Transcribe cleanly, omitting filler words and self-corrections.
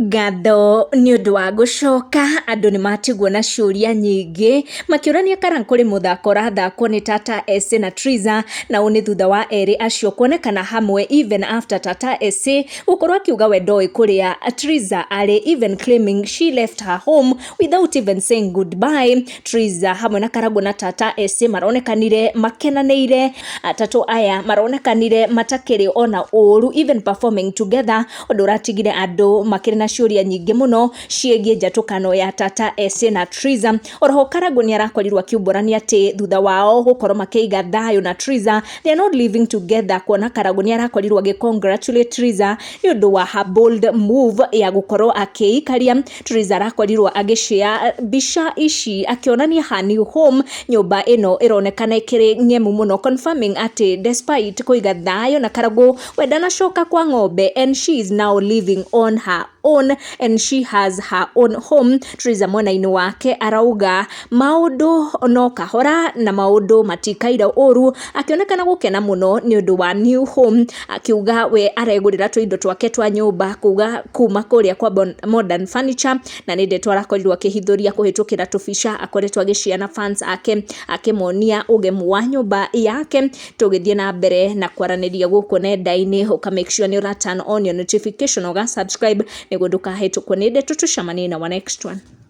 Ngatho nĩ ũndũ wa gũcoka, andũ nĩ matigwo na ciũria nyingĩ makĩũrania kana kũrĩ mũthako ũrathakwo nĩ Tata SC na Triza, na ũũ nĩ thutha wa erĩ acio kuonekana hamwe even after Tata SC gũkorwo akiuga we ndoĩ kũrĩa Triza arĩ, even claiming she left her home without even saying goodbye. Triza hamwe na Karangũ na Tata SC maronekanire makenanĩire, atatũ aya maronekanire matakĩrĩ ona ũru even performing together, ũndũ ũratigire andũ makĩrĩ na ciũria nyingĩ mũno ciĩgiĩ njatũkano ya Tata SC na Triza. Oroho Karangũ nĩ arakorirwo akiumbũrania atĩ thutha wao gũkorwo makĩiga thayũ na Triza, they are not living together, kuona Karangũ nĩ arakorirwo agĩ-congratulate Triza nĩ ũndũ wa her bold move ya gũkorwo akĩikaria. Triza arakorirwo agĩ-share mbica ici akĩonania her new home, nyũmba ĩno ĩronekana ĩkĩrĩ ng'emu mũno, confirming atĩ despite kũiga thayũ na Karangũ, we ndanacoka kwa ng'ombe and she is now living on her own and she has her own home. Triza mwena-inĩ wake arauga maũndũ no kahora na maũndũ matikaira ũru, akĩonekana gũkena mũno nĩ ũndũ wa new home, akiuga we aregũrĩra tũindo twake twa nyũmba kuma kũrĩa kwa Modern Furniture, na nĩ ndeto arakorirwo akĩhithũria kũhĩtũkĩra tũbica akoretwo agĩ-share na fans ake akĩmonia ũgemu wa nyũmba yake. Tũgĩthiĩ na mbere na kwaranĩria gũkũ nenda-inĩ, ũka make sure nĩ ũra turn on your notification, ũga subscribe nĩguo ndũkahĩtũkwo nĩ ndeto. Tũcemanie na wa next one.